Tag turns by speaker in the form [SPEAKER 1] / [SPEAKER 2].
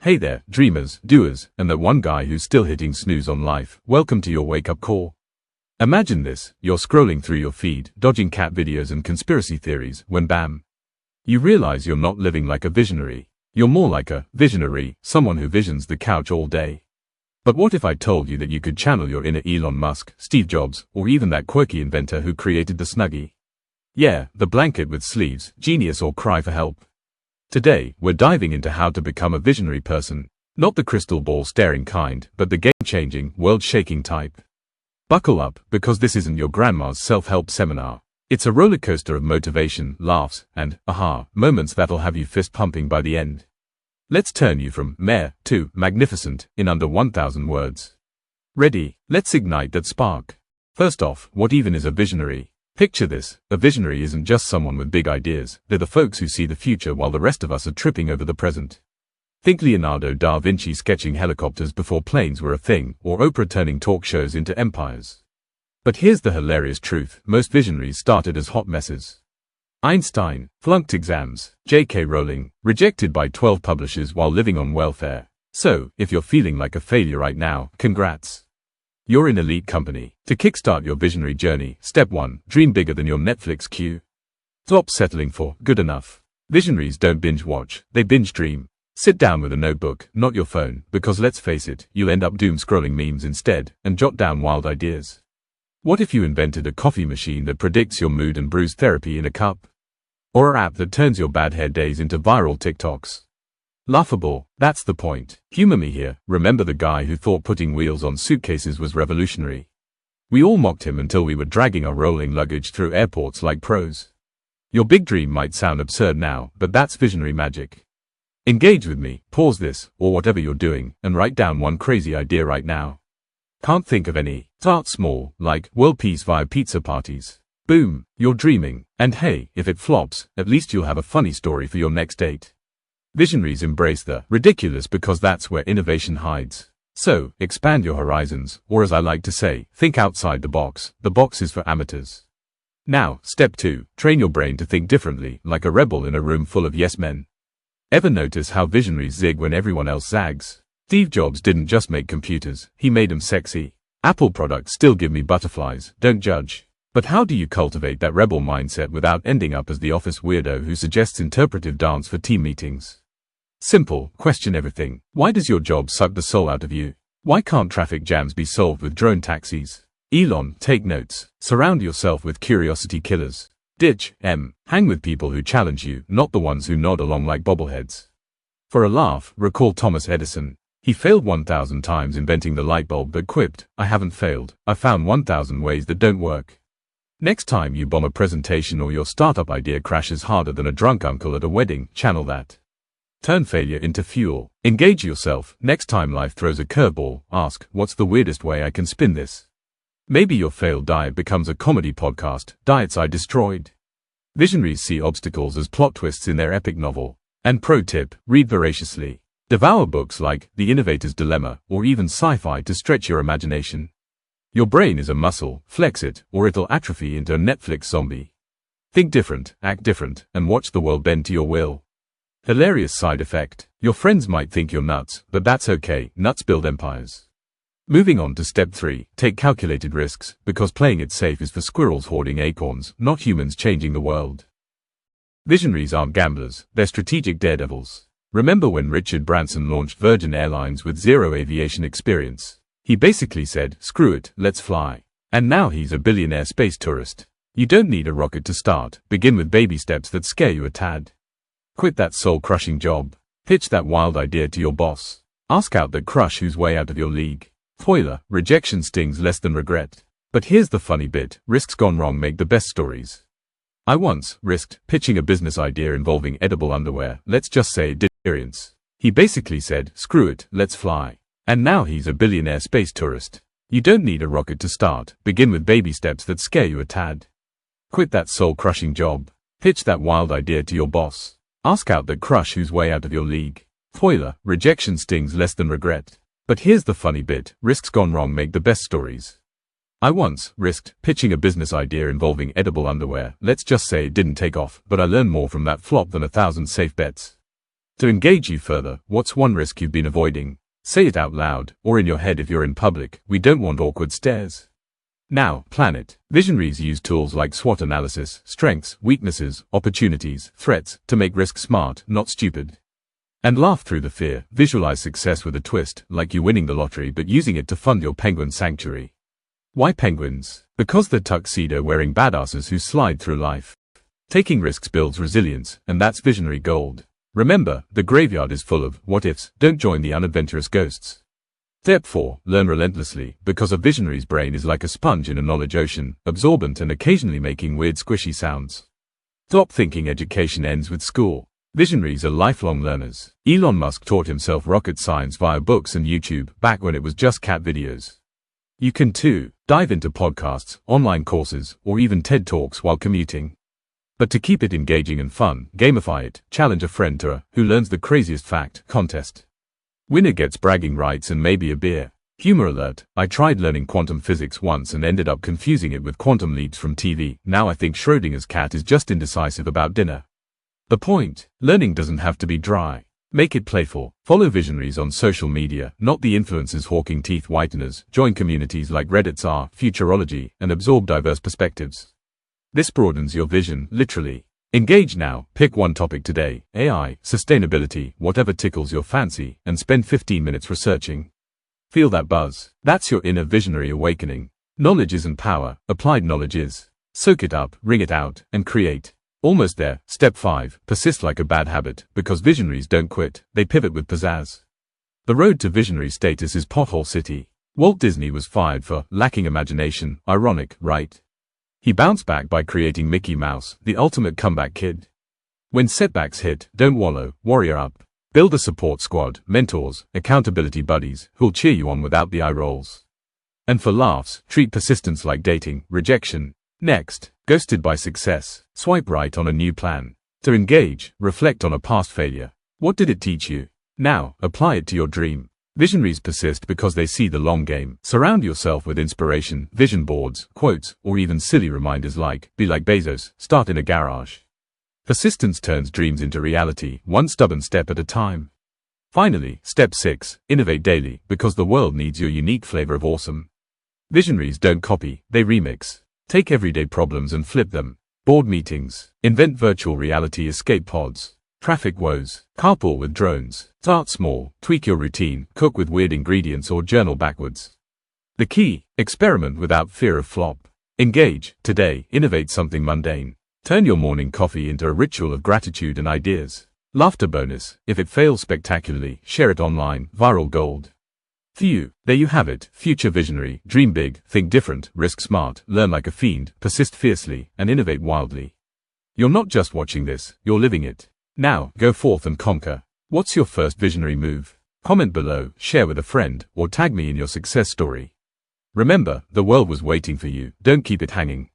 [SPEAKER 1] Hey there, dreamers, doers, and that one guy who's still hitting snooze on life. Welcome to your wake-up call. Imagine this, you're scrolling through your feed, dodging cat videos and conspiracy theories, when bam! You realize you're not living like a visionary. You're more like a visionary, someone who visions the couch all day. But what if I told you that you could channel your inner Elon Musk, Steve Jobs, or even that quirky inventor who created the Snuggie? Yeah, the blanket with sleeves, genius or cry for help. Today, we're diving into how to become a visionary person, not the crystal ball staring kind, but the game-changing, world-shaking type. Buckle up, because this isn't your grandma's self-help seminar. It's a roller coaster of motivation, laughs, and, aha, moments that'll have you fist-pumping by the end. Let's turn you from meh to magnificent in under 1,000 words. Ready? Let's ignite that spark. First off, what even is a visionary? Picture this, a visionary isn't just someone with big ideas, they're the folks who see the future while the rest of us are tripping over the present. Think Leonardo da Vinci sketching helicopters before planes were a thing, or Oprah turning talk shows into empires. But here's the hilarious truth, most visionaries started as hot messes. Einstein, flunked exams, J.K. Rowling, rejected by 12 publishers while living on welfare. So, if you're feeling like a failure right now, congrats. You're in elite company. To kickstart your visionary journey, step 1, dream bigger than your Netflix queue. Stop settling for good enough. Visionaries don't binge watch, they binge dream. Sit down with a notebook, not your phone, because let's face it, you'll end up doom scrolling memes instead, and jot down wild ideas. What if you invented a coffee machine that predicts your mood and brews therapy in a cup? Or an app that turns your bad hair days into viral TikToks? Laughable, that's the point. Humor me here, remember the guy who thought putting wheels on suitcases was revolutionary? We all mocked him until we were dragging our rolling luggage through airports like pros. Your big dream might sound absurd now, but that's visionary magic. Engage with me, pause this, or whatever you're doing, and write down one crazy idea right now. Can't think of any? Start small, like world peace via pizza parties. Boom, you're dreaming, and hey, if it flops, at least you'll have a funny story for your next date. Visionaries embrace the ridiculous because that's where innovation hides. So, expand your horizons, or as I like to say, think outside the box is for amateurs. Now, step 2, train your brain to think differently, like a rebel in a room full of yes men. Ever notice how visionaries zig when everyone else zags? Steve Jobs didn't just make computers, he made them sexy. Apple products still give me butterflies, don't judge. But how do you cultivate that rebel mindset without ending up as the office weirdo who suggests interpretive dance for team meetings? Simple, question everything. Why does your job suck the soul out of you? Why can't traffic jams be solved with drone taxis? Elon, take notes. Surround yourself with curiosity killers. Hang with people who challenge you, not the ones who nod along like bobbleheads. For a laugh, recall Thomas Edison. He failed 1,000 times inventing the light bulb but quipped, I haven't failed, I found 1,000 ways that don't work. Next time you bomb a presentation or your startup idea crashes harder than a drunk uncle at a wedding, channel that. Turn failure into fuel. Engage yourself. Next time life throws a curveball, ask, what's the weirdest way I can spin this? Maybe your failed diet becomes a comedy podcast, Diets I Destroyed. Visionaries see obstacles as plot twists in their epic novel. And pro tip, read voraciously. Devour books like The Innovator's Dilemma, or even sci-fi to stretch your imagination. Your brain is a muscle, flex it, or it'll atrophy into a Netflix zombie. Think different, act different, and watch the world bend to your will. Hilarious side effect. Your friends might think you're nuts, but that's okay, nuts build empires. Moving on to step 3, take calculated risks, because playing it safe is for squirrels hoarding acorns, not humans changing the world. Visionaries aren't gamblers, they're strategic daredevils. Remember when Richard Branson launched Virgin Airlines with zero aviation experience? He basically said, screw it, let's fly. And now he's a billionaire space tourist. You don't need a rocket to start, begin with baby steps that scare you a tad. Quit that soul-crushing job. Pitch that wild idea to your boss. Ask out that crush who's way out of your league. Spoiler, rejection stings less than regret. But here's the funny bit, risks gone wrong make the best stories. I once risked pitching a business idea involving edible underwear, let's just say it did experience. He basically said, screw it, let's fly. And now he's a billionaire space tourist. You don't need a rocket to start, begin with baby steps that scare you a tad. Quit that soul-crushing job. Pitch that wild idea to your boss. Ask out that crush who's way out of your league. Spoiler, rejection stings less than regret. But here's the funny bit, risks gone wrong make the best stories. I once risked pitching a business idea involving edible underwear, let's just say it didn't take off, but I learned more from that flop than 1,000 safe bets. To engage you further, what's one risk you've been avoiding? Say it out loud, or in your head if you're in public. We don't want awkward stares. Now, plan it. Visionaries use tools like SWOT analysis, strengths, weaknesses, opportunities, threats, to make risk smart, not stupid. And laugh through the fear. Visualize success with a twist, like you winning the lottery but using it to fund your penguin sanctuary. Why penguins? Because they're tuxedo-wearing badasses who slide through life. Taking risks builds resilience, and that's visionary gold. Remember, the graveyard is full of what-ifs. Don't join the unadventurous ghosts. Step 4. Learn relentlessly, because a visionary's brain is like a sponge in a knowledge ocean, absorbent and occasionally making weird squishy sounds. Stop thinking education ends with school. Visionaries are lifelong learners. Elon Musk taught himself rocket science via books and YouTube, back when it was just cat videos. You can too. Dive into podcasts, online courses, or even TED Talks while commuting. But to keep it engaging and fun, gamify it. Challenge a friend to a "Who learns the craziest fact" contest. Winner gets bragging rights and maybe a beer. Humor alert. I tried learning quantum physics once and ended up confusing it with quantum leaps from TV. Now I think Schrodinger's cat is just indecisive about dinner. The point: learning doesn't have to be dry. Make it playful. Follow visionaries on social media, not the influencers hawking teeth whiteners. Join communities like Reddit's Futurology and absorb diverse perspectives. This broadens your vision, literally. Engage now. Pick one topic today: AI, sustainability, whatever tickles your fancy, and spend 15 minutes researching. Feel that buzz? That's your inner visionary awakening. Knowledge isn't power, applied knowledge is. Soak it up, wring it out, and create. Almost there. Step 5. Persist like a bad habit, because visionaries don't quit, they pivot with pizzazz. The road to visionary status is Pothole City. Walt Disney was fired for lacking imagination. Ironic, right? He bounced back by creating Mickey Mouse, the ultimate comeback kid. When setbacks hit, don't wallow, warrior up. Build a support squad, mentors, accountability buddies, who'll cheer you on without the eye rolls. And for laughs, treat persistence like dating, rejection. Next, ghosted by success, swipe right on a new plan. To engage, reflect on a past failure. What did it teach you? Now, apply it to your dream. Visionaries persist because they see the long game. Surround yourself with inspiration, vision boards, quotes, or even silly reminders like, be like Bezos, start in a garage. Persistence turns dreams into reality, one stubborn step at a time. Finally, step 6, innovate daily, because the world needs your unique flavor of awesome. Visionaries don't copy, they remix. Take everyday problems and flip them. Board meetings. Invent virtual reality escape pods. Traffic woes. Carpool with drones. Start small, tweak your routine, cook with weird ingredients or journal backwards. The key: experiment without fear of flop. Engage, today, innovate something mundane. Turn your morning coffee into a ritual of gratitude and ideas. Laughter bonus: if it fails spectacularly, share it online, viral gold. Phew, there you have it, future visionary. Dream big, think different, risk smart, learn like a fiend, persist fiercely, and innovate wildly. You're not just watching this, you're living it. Now, go forth and conquer. What's your first visionary move? Comment below, share with a friend, or tag me in your success story. Remember, the world was waiting for you. Don't keep it hanging.